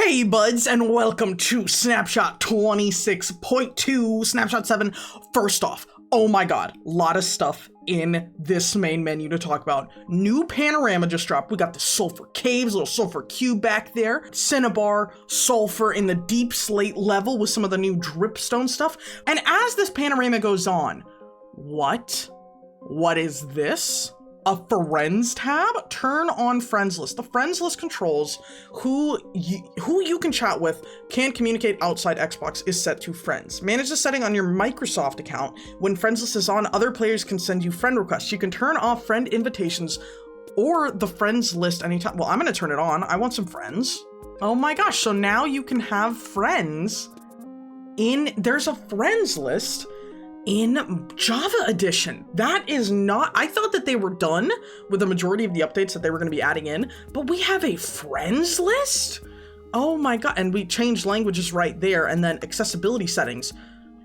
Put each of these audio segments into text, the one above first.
Hey buds, and welcome to Snapshot 26.2 Snapshot 7. First off, oh my god, a lot of stuff in this main menu to talk about. New panorama just dropped. We got the sulfur caves, little sulfur cube back there, cinnabar, sulfur in the deep slate level with some of the new dripstone stuff. And as this panorama goes on, what is this? A friends tab? Turn on friends list. The friends list controls who you can chat with, can communicate outside Xbox is set to friends. Manage the setting on your Microsoft account. When friends list is on, other players can send you friend requests. You can turn off friend invitations or the friends list anytime. Well, I'm gonna turn it on. I want some friends. Oh my gosh, so now you can have friends there's a friends list in Java Edition. That is not, I thought that they were done with the majority of the updates that they were going to be adding in, but we have a friends list? Oh my god, and we changed languages right there, and then accessibility settings.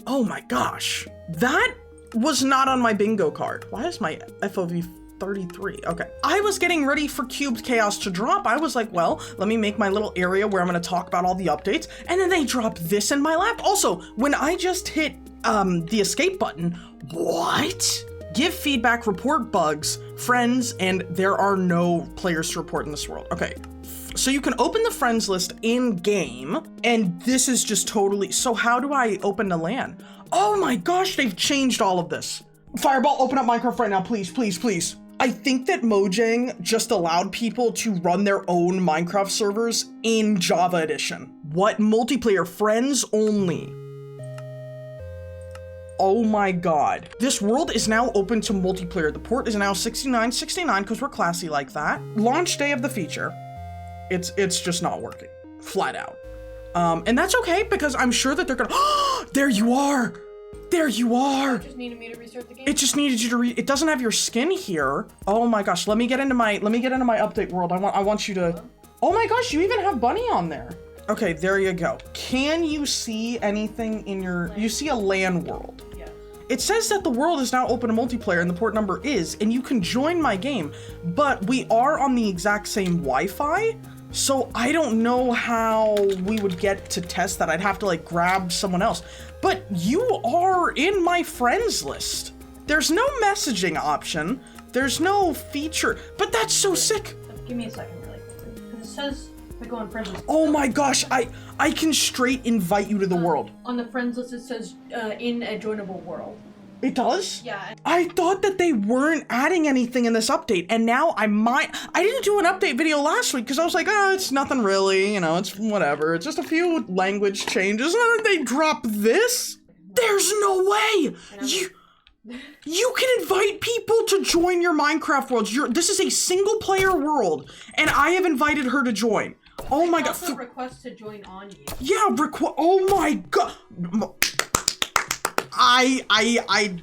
Oh my gosh, that was not on my bingo card. Why is my FOV 33? Okay. I was getting ready for Cubed Chaos to drop. I was like, well, let me make my little area where I'm going to talk about all the updates, and then they drop this in my lap. Also, when I just hit the escape button, what? Give feedback, report bugs, friends, and there are no players to report in this world. Okay, so you can open the friends list in game, and this is just totally, so how do I open the LAN? Oh my gosh, they've changed all of this. Fireball, open up Minecraft right now, please, please, please. I think that Mojang just allowed people to run their own Minecraft servers in Java Edition. What? Multiplayer, friends only. Oh my god. This world is now open to multiplayer. The port is now 6969 because we're classy like that. Launch day of the feature. It's just not working. Flat out. And that's okay because I'm sure that they're gonna, there you are! There you are! It just needed me to restart the game? It just needed you to it doesn't have your skin here. Oh my gosh, let me get into my update world. I want you to, oh my gosh, you even have Bunny on there. Okay, there you go. Can you see anything in your, you see a LAN world. It says that the world is now open to multiplayer and the port number is, and you can join my game, but we are on the exact same Wi-Fi, so I don't know how we would get to test that. I'd have to like grab someone else, but you are in my friends list. There's no messaging option. There's no feature, but that's so sick. Give me a second really quickly, because it says I go on friends list. Oh my gosh, I can straight invite you to the world. On the friends list it says in a joinable world. It does? Yeah. I thought that they weren't adding anything in this update, and now I didn't do an update video last week because I was like, oh, it's nothing really, you know, it's whatever. It's just a few language changes, and then they drop this? There's no way! You can invite people to join your Minecraft worlds. This is a single player world, and I have invited her to join. Oh my god. Also request to join on you. Yeah, oh my god.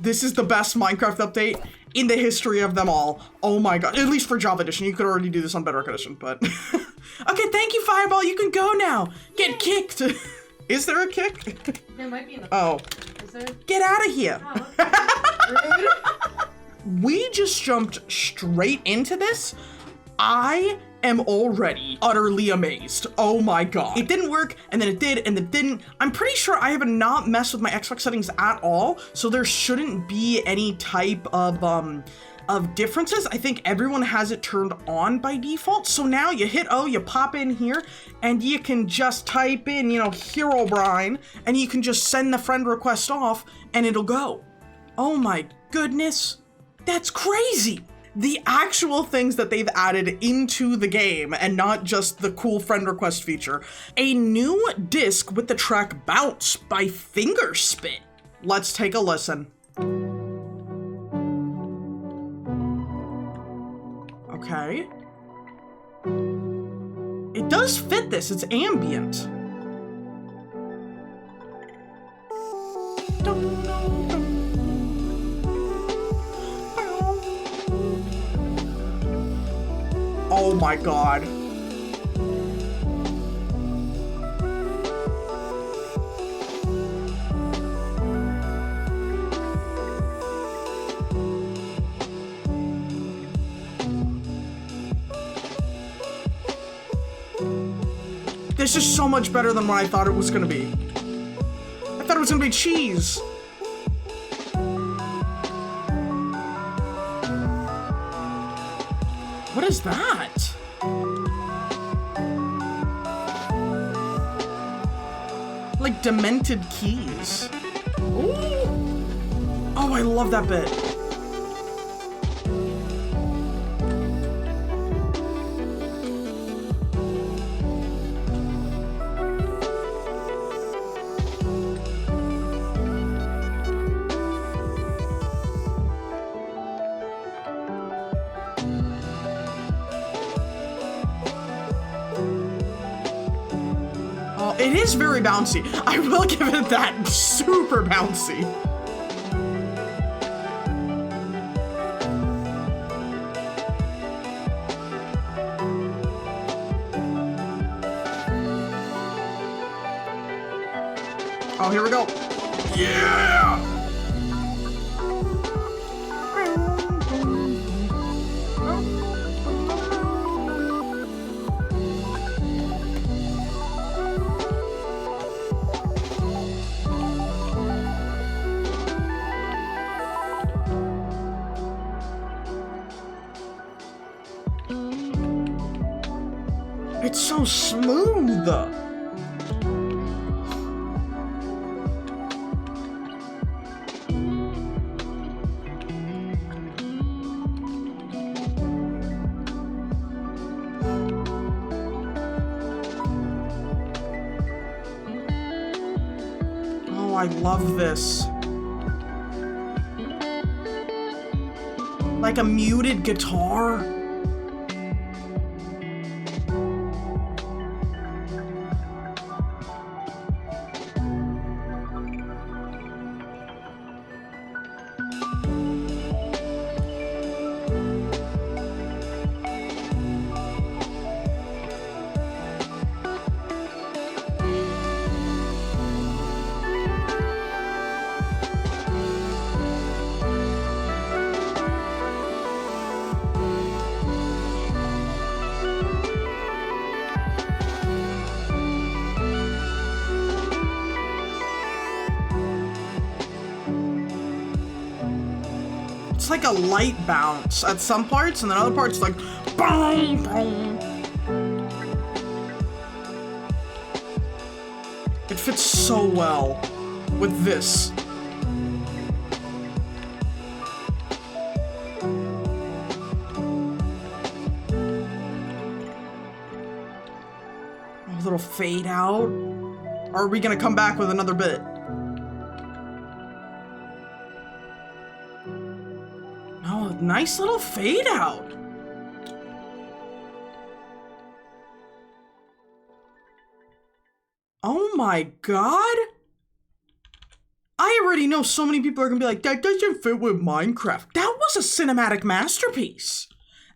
This is the best Minecraft update in the history of them all. Oh my god, at least for Java Edition. You could already do this on Bedrock Edition, but. Okay, thank you, Fireball. You can go now. Get kicked. Is there a kick? There might be in the Oh. Is there? Get out of here. Oh, We just jumped straight into this. I am already utterly amazed. Oh my god. It didn't work, and then it did, and it didn't. I'm pretty sure I have not messed with my Xbox settings at all, so there shouldn't be any type of differences. I think everyone has it turned on by default. So now you hit O, you pop in here, and you can just type in, you know, Herobrine, and you can just send the friend request off, and it'll go. Oh my goodness. That's crazy. The actual things that they've added into the game and not just the cool friend request feature. A new disc with the track Bounce by Fingerspit. Let's take a listen. Okay. It does fit this, it's ambient. Oh my god. This is so much better than what I thought it was gonna be. I thought it was gonna be cheese. What is that? Like demented keys. Ooh. Oh, I love that bit. It is very bouncy. I will give it that. Super bouncy. Oh, here we go. Yeah! It's so smooth. Oh, I love this. Like a muted guitar. It's like a light bounce at some parts, and then other parts like boom, boom. It fits so well with this. A little fade out. Or are we gonna come back with another bit? Nice little fade out. Oh my god. I already know so many people are gonna be like, that doesn't fit with Minecraft. That was a cinematic masterpiece.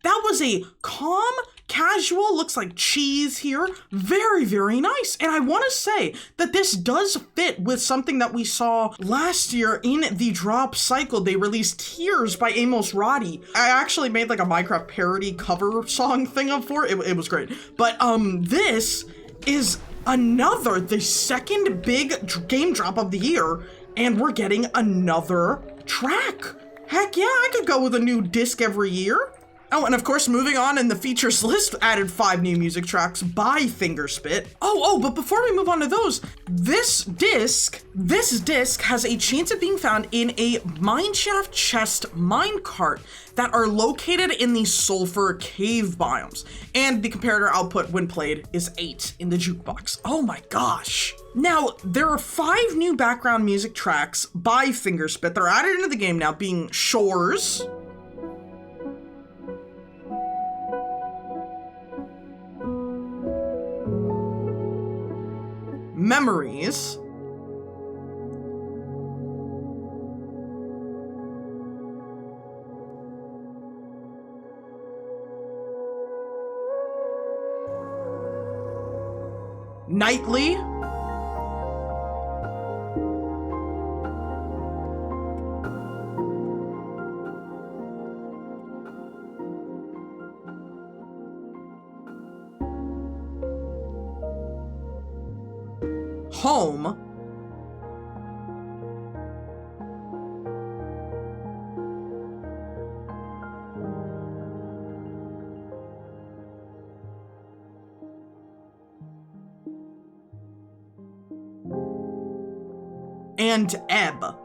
That was a calm, casual, looks like cheese here. Very, very nice. And I want to say that this does fit with something that we saw last year in the drop cycle. They released Tears by Amos Roddy. I actually made like a Minecraft parody cover song thing up for it. It was great. But this is the second big game drop of the year, and we're getting another track. Heck yeah, I could go with a new disc every year. Oh, and of course, moving on in the features list, added 5 new music tracks by Fingerspit. But before we move on to those, this disc has a chance of being found in a mineshaft chest minecart that are located in the sulfur cave biomes. And the comparator output when played is 8 in the jukebox. Oh my gosh. Now, there are 5 new background music tracks by Fingerspit that are added into the game now, being Shores, Memories, Nightly, home, and ebb.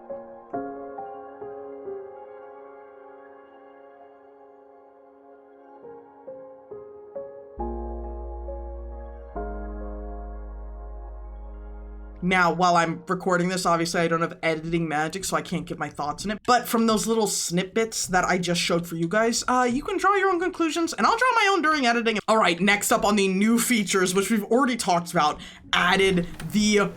Now, while I'm recording this, obviously I don't have editing magic, so I can't give my thoughts on it. But from those little snippets that I just showed for you guys, you can draw your own conclusions, and I'll draw my own during editing. All right, next up on the new features, which we've already talked about, added the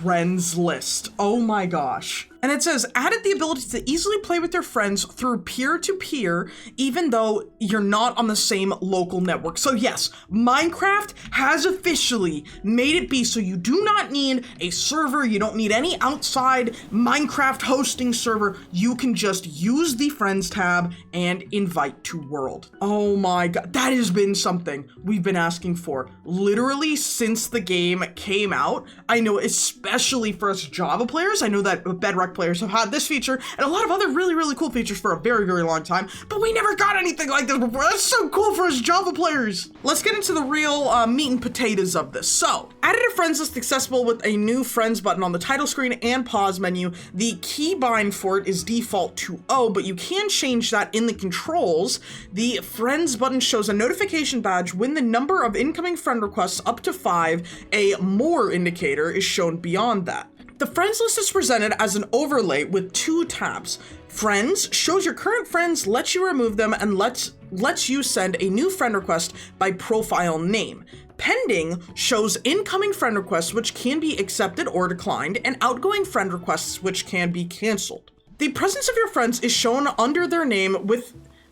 friends list. Oh my gosh. And it says, added the ability to easily play with your friends through peer-to-peer, even though you're not on the same local network. So yes, Minecraft has officially made it be so you do not need a server, you don't need any outside Minecraft hosting server, you can just use the Friends tab and invite to world. Oh my god, that has been something we've been asking for literally since the game came out. I know, especially for us Java players, I know that Bedrock players have had this feature and a lot of other really cool features for a very long time, but we never got anything like this before. That's so cool for us Java players. Let's get into the real meat and potatoes of this. So, added a friends list accessible with a new friends button on the title screen and pause menu. The keybind for it is default to O, but you can change that in the controls. The friends button shows a notification badge when the number of incoming friend requests up to 5. A more indicator is shown beyond that. The friends list is presented as an overlay with 2 tabs. Friends shows your current friends, lets you remove them, and lets you send a new friend request by profile name. Pending shows incoming friend requests which can be accepted or declined, and outgoing friend requests which can be canceled. The presence of your friends is shown under their name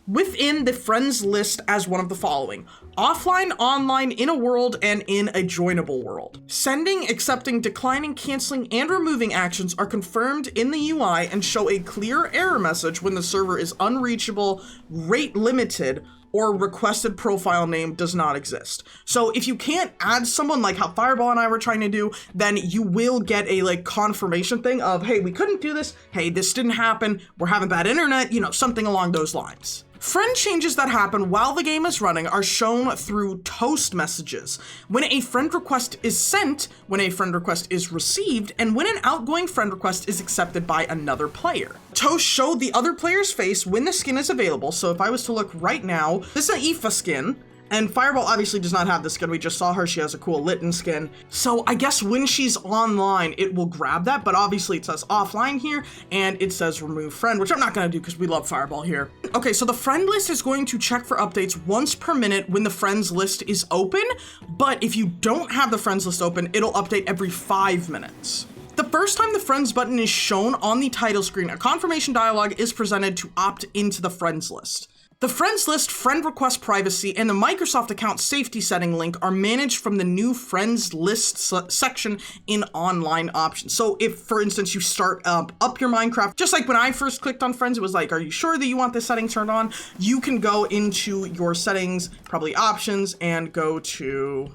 within the friends list as one of the following: offline, online, in a world, and in a joinable world. Sending, accepting, declining, canceling, and removing actions are confirmed in the UI and show a clear error message when the server is unreachable, rate limited, or requested profile name does not exist. So if you can't add someone like how Fireball and I were trying to do, then you will get a confirmation thing of, hey, we couldn't do this, hey, this didn't happen, we're having bad internet, you know, something along those lines. Friend changes that happen while the game is running are shown through toast messages. When a friend request is sent, when a friend request is received, and when an outgoing friend request is accepted by another player. Toast show the other player's face when the skin is available. So if I was to look right now, this is an Aoife skin. And Fireball obviously does not have the skin. We just saw her. She has a cool Litten skin. So I guess when she's online, it will grab that. But obviously it says offline here and it says remove friend, which I'm not going to do because we love Fireball here. Okay, so the friend list is going to check for updates once per minute when the friends list is open. But if you don't have the friends list open, it'll update every 5 minutes. The first time the friends button is shown on the title screen, a confirmation dialog is presented to opt into the friends list. The friends list, friend request privacy, and the Microsoft account safety setting link are managed from the new friends list section in online options. So if, for instance, you start up your Minecraft, just like when I first clicked on friends, it was like, are you sure that you want this setting turned on? You can go into your settings, probably options, and go to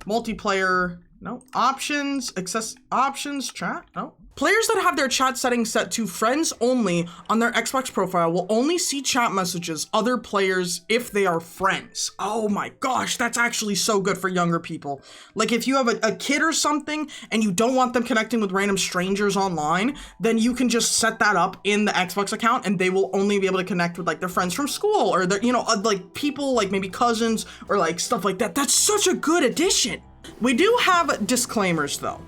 multiplayer, no, options, access, options, chat, no. Players that have their chat settings set to friends only on their Xbox profile will only see chat messages other players if they are friends. Oh my gosh, that's actually so good for younger people. Like if you have a kid or something and you don't want them connecting with random strangers online, then you can just set that up in the Xbox account and they will only be able to connect with like their friends from school or their, you know, like people like maybe cousins or like stuff like that. That's such a good addition. We do have disclaimers though.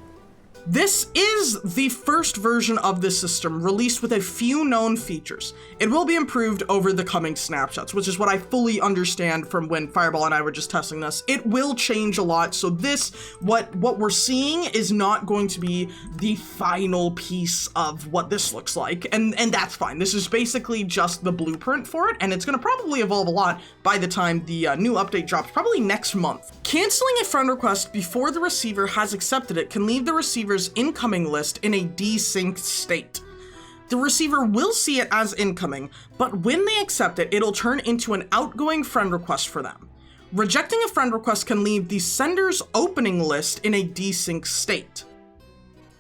This is the first version of this system, released with a few known features. It will be improved over the coming snapshots, which is what I fully understand from when Fireball and I were just testing this. It will change a lot, so this, what we're seeing is not going to be the final piece of what this looks like, and that's fine. This is basically just the blueprint for it, and it's gonna probably evolve a lot by the time the new update drops, probably next month. Canceling a friend request before the receiver has accepted it can leave the receiver's incoming list in a desynced state. The receiver will see it as incoming, but when they accept it, it'll turn into an outgoing friend request for them. Rejecting a friend request can leave the sender's opening list in a desynced state.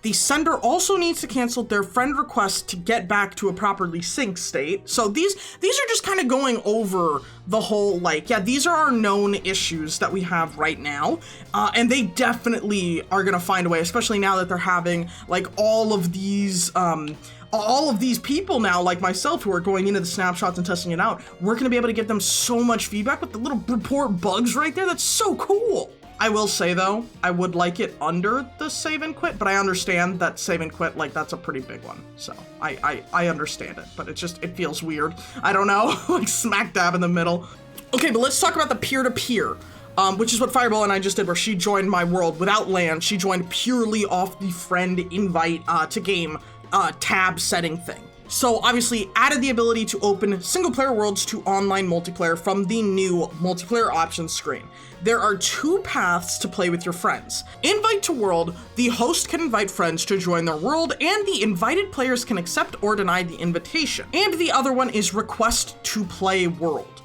The sender also needs to cancel their friend request to get back to a properly synced state. So these are just kind of going over the whole, like, yeah, these are our known issues that we have right now. And they definitely are going to find a way, especially now that they're having, like, all of these people now, like myself, who are going into the snapshots and testing it out. We're going to be able to give them so much feedback with the little report bugs right there. That's so cool. I will say, though, I would like it under the save and quit, but I understand that save and quit, like, that's a pretty big one. So I understand it, but it feels weird. I don't know, like smack dab in the middle. Okay, but let's talk about the peer-to-peer, which is what Fireball and I just did, where she joined my world without LAN. She joined purely off the friend invite to game tab setting thing. So obviously added the ability to open single player worlds to online multiplayer from the new multiplayer options screen. There are 2 paths to play with your friends. Invite to world, the host can invite friends to join their world, and the invited players can accept or deny the invitation. And the other one is request to play world.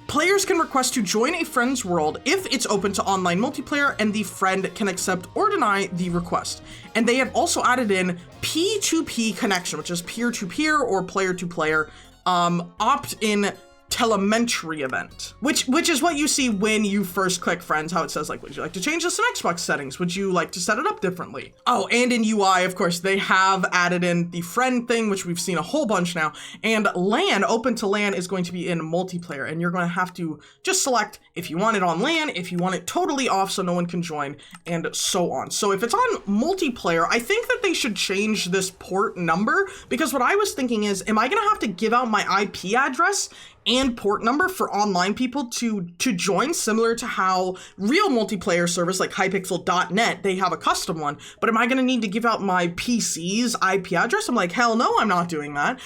Players can request to join a friend's world if it's open to online multiplayer, and the friend can accept or deny the request. And they have also added in P2P connection, which is peer-to-peer or player-to-player, opt-in telemetry event, which is what you see when you first click friends, how it says, like, would you like to change this in Xbox settings? Would you like to set it up differently? Oh, and in UI, of course, they have added in the friend thing, which we've seen a whole bunch now, and LAN, open to LAN, is going to be in multiplayer, and you're going to have to just select if you want it on LAN, if you want it totally off so no one can join, and so on. So if it's on multiplayer, I think that they should change this port number, because what I was thinking is, am I going to have to give out my IP address and port number for online people to join, similar to how real multiplayer servers like Hypixel.net, they have a custom one, but am I going to need to give out my PC's IP address? I'm like, hell no, I'm not doing that.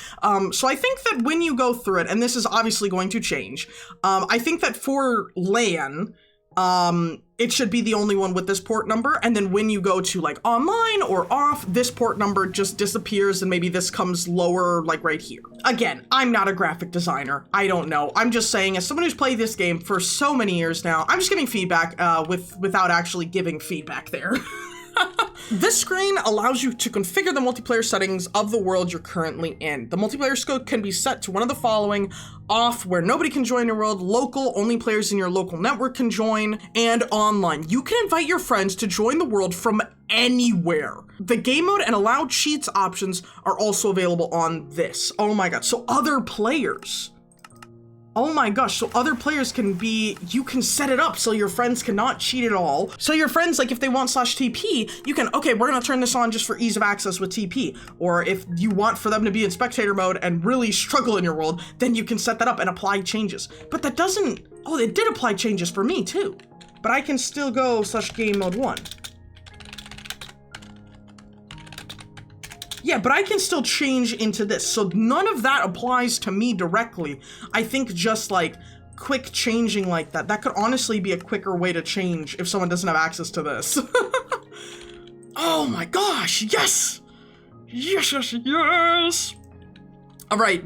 So I think that when you go through it, and this is obviously going to change, I think that for LAN, it should be the only one with this port number, and then when you go to like online or off, this port number just disappears, and maybe this comes lower, like right here. Again, I'm not a graphic designer. I don't know. I'm just saying, as someone who's played this game for so many years now, I'm just giving feedback without actually giving feedback there. This screen allows you to configure the multiplayer settings of the world you're currently in. The multiplayer scope can be set to one of the following: off, where nobody can join your world; local, only players in your local network can join; and online. You can invite your friends to join the world from anywhere. The game mode and allow cheats options are also available on this. Oh my god, so other players. Oh my gosh, so other players you can set it up so your friends cannot cheat at all. So your friends, like if they want /TP, you can, okay, we're gonna turn this on just for ease of access with TP. Or if you want for them to be in spectator mode and really struggle in your world, then you can set that up and apply changes. But that doesn't, oh, it did apply changes for me too. But I can still go /game mode 1. Yeah, but I can still change into this, so none of that applies to me directly. I think just like quick changing like that could honestly be a quicker way to change if someone doesn't have access to this. Oh my gosh, yes! Yes, yes, yes! All right,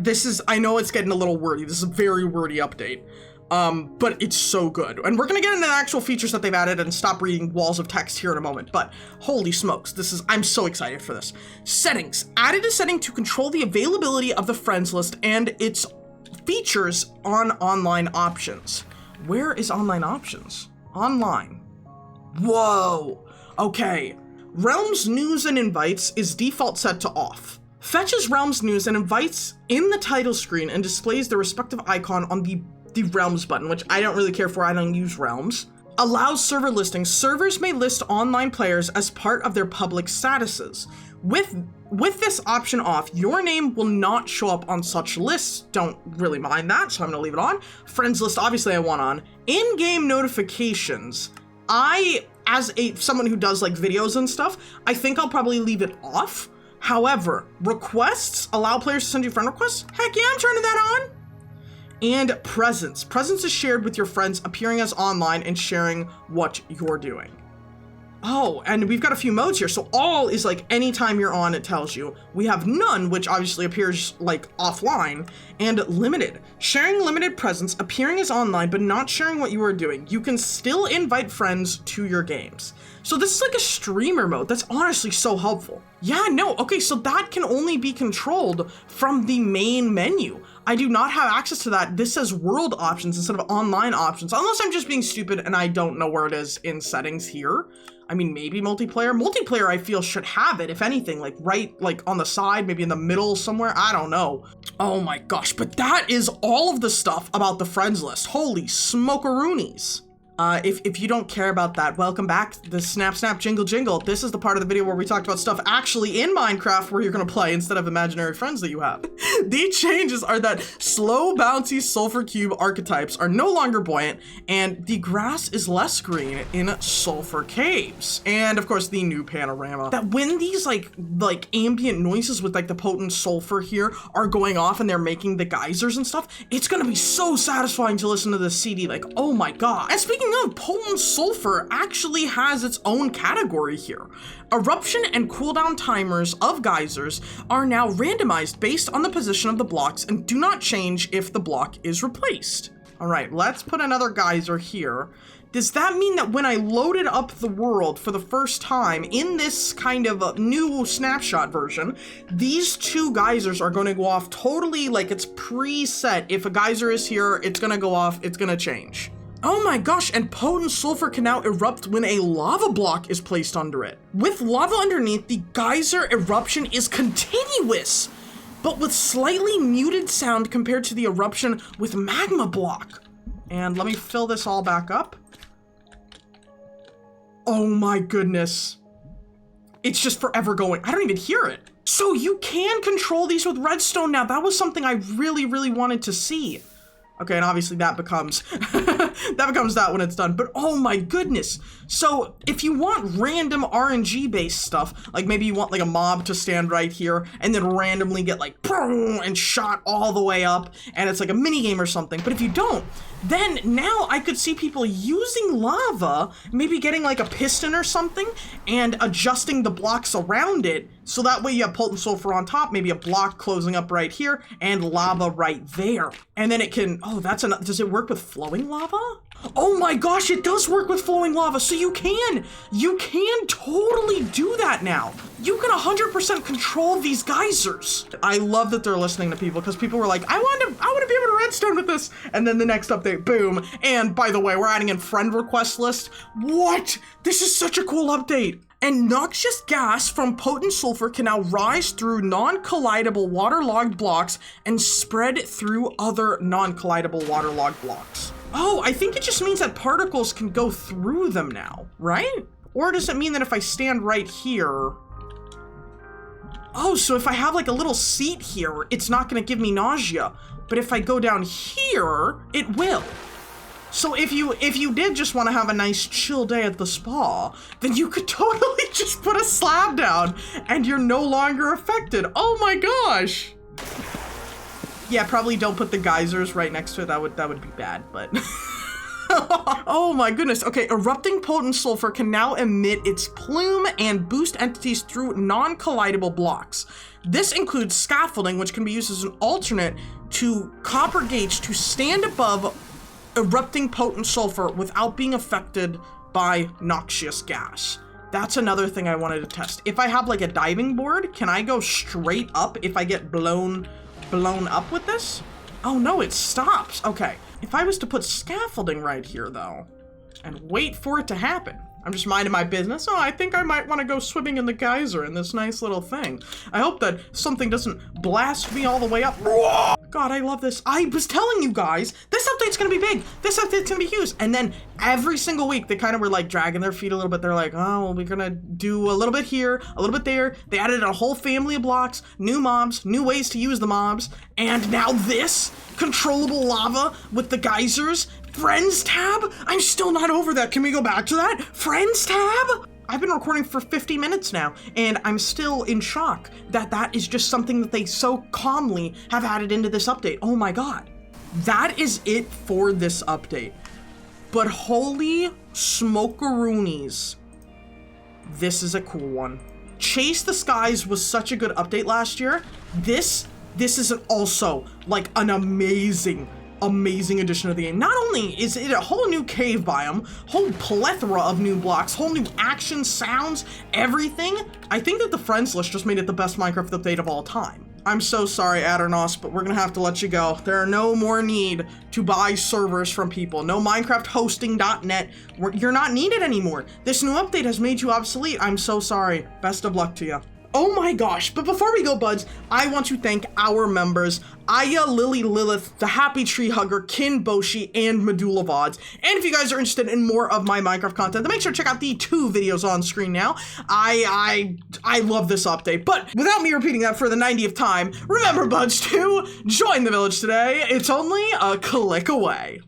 I know it's getting a little wordy. This is a very wordy update. But it's so good. And we're gonna get into the actual features that they've added and stop reading walls of text here in a moment, but holy smokes, I'm so excited for this. Settings. Added a setting to control the availability of the friends list and its features on online options. Where is online options? Online. Whoa. Okay. Realms news and invites is default set to off. Fetches Realms news and invites in the title screen and displays the respective icon on the Realms button, which I don't really care for. I don't use Realms. Allows server listings. Servers may list online players as part of their public statuses. With this option off, your name will not show up on such lists. Don't really mind that, so I'm gonna leave it on. Friends list, obviously I want on. In-game notifications. As someone who does like videos and stuff, I think I'll probably leave it off. However, requests, allow players to send you friend requests. Heck yeah, I'm turning that on. And presence. Presence is shared with your friends, appearing as online and sharing what you're doing. Oh, and we've got a few modes here. So all is like anytime you're on, it tells you. We have none, which obviously appears like offline, and limited. Sharing limited presence, appearing as online, but not sharing what you are doing. You can still invite friends to your games. So this is like a streamer mode. That's honestly so helpful. Yeah, no, okay, so that can only be controlled from the main menu. I do not have access to that. This says world options instead of online options, unless I'm just being stupid and I don't know where it is in settings here. I mean, maybe multiplayer. Multiplayer, I feel, should have it, if anything, like right, like on the side, maybe in the middle somewhere. I don't know. Oh my gosh, but that is all of the stuff about the friends list. Holy smokeroonies. If you don't care about that, welcome back to the Snap Snap Jingle Jingle. This is the part of the video where we talked about stuff actually in Minecraft where you're gonna play instead of imaginary friends that you have. The changes are that slow, bouncy sulfur cube archetypes are no longer buoyant, and the grass is less green in sulfur caves. And of course, the new panorama. That when these like ambient noises with like the potent sulfur here are going off and they're making the geysers and stuff, it's gonna be so satisfying to listen to this CD. Like, oh my god. And speaking of, potent sulfur actually has its own category here. Eruption and cooldown timers of geysers are now randomized based on the position of the blocks and do not change if the block is replaced. All right, let's put another geyser here. Does that mean that when I loaded up the world for the first time in this kind of new snapshot version, these two geysers are going to go off totally like it's preset? If a geyser is here, it's going to go off, it's going to change. Oh my gosh, and potent sulfur can now erupt when a lava block is placed under it. With lava underneath, the geyser eruption is continuous, but with slightly muted sound compared to the eruption with magma block. And let me fill this all back up. Oh my goodness. It's just forever going. I don't even hear it. So you can control these with redstone now. That was something I really, really wanted to see. Okay, and obviously that becomes that when it's done, but oh my goodness. So if you want random RNG based stuff, like maybe you want like a mob to stand right here and then randomly get like boom and shot all the way up and it's like a mini game or something. But if you don't, then now I could see people using lava, maybe getting like a piston or something and adjusting the blocks around it. So that way you have potent sulfur on top, maybe a block closing up right here and lava right there. And then it can, oh, does it work with flowing lava? Oh my gosh, it does work with flowing lava. So you can totally do that now. You can 100% control these geysers. I love that they're listening to people because people were like, I want to be able to redstone with this. And then the next update, boom. And by the way, we're adding in friend request list. What? This is such a cool update. And noxious gas from potent sulfur can now rise through non-collidable waterlogged blocks and spread through other non-collidable waterlogged blocks. Oh, I think it just means that particles can go through them now, right? Or does it mean that if I stand right here... Oh, so if I have like a little seat here, it's not gonna give me nausea. But if I go down here, it will. So if you did just want to have a nice chill day at the spa, then you could totally just put a slab down and you're no longer affected. Oh my gosh. Yeah, probably don't put the geysers right next to it. That would be bad, but oh my goodness. Okay, erupting potent sulfur can now emit its plume and boost entities through non-collidable blocks. This includes scaffolding, which can be used as an alternate to copper gates to stand above erupting potent sulfur without being affected by noxious gas. That's another thing I wanted to test. If I have like a diving board, can I go straight up if I get blown up with this? Oh no, it stops. Okay. If I was to put scaffolding right here though, and wait for it to happen, I'm just minding my business. Oh, I think I might want to go swimming in the geyser in this nice little thing. I hope that something doesn't blast me all the way up. God, I love this. I was telling you guys, this update's gonna be big. This update's gonna be huge. And then every single week, they kind of were like dragging their feet a little bit. They're like, oh, well, we're gonna do a little bit here, a little bit there. They added a whole family of blocks, new mobs, new ways to use the mobs. And now this, controllable lava with the geysers. Friends tab? I'm still not over that. Can we go back to that? Friends tab? I've been recording for 50 minutes now, and I'm still in shock that that is just something that they so calmly have added into this update. Oh my god. That is it for this update. But holy smokeroonies. This is a cool one. Chase the Skies was such a good update last year. This is also like an amazing addition to the game. Not only is it a whole new cave biome, whole plethora of new blocks, whole new action, sounds, everything. I think that the friends list just made it the best Minecraft update of all time. I'm so sorry, Adernos, but we're gonna have to let you go. There are no more need to buy servers from people. No MinecraftHosting.net. You're not needed anymore. This new update has made you obsolete. I'm so sorry. Best of luck to you. Oh my gosh, but before we go, Budz, I want to thank our members, Aya, Lily, Lilith, The Happy Treehugger, Kin, Boshi, and Medulla Vods. And if you guys are interested in more of my Minecraft content, then make sure to check out the 2 videos on screen now. I love this update, but without me repeating that for the 90th time, remember, Budz, to join the village today. It's only a click away.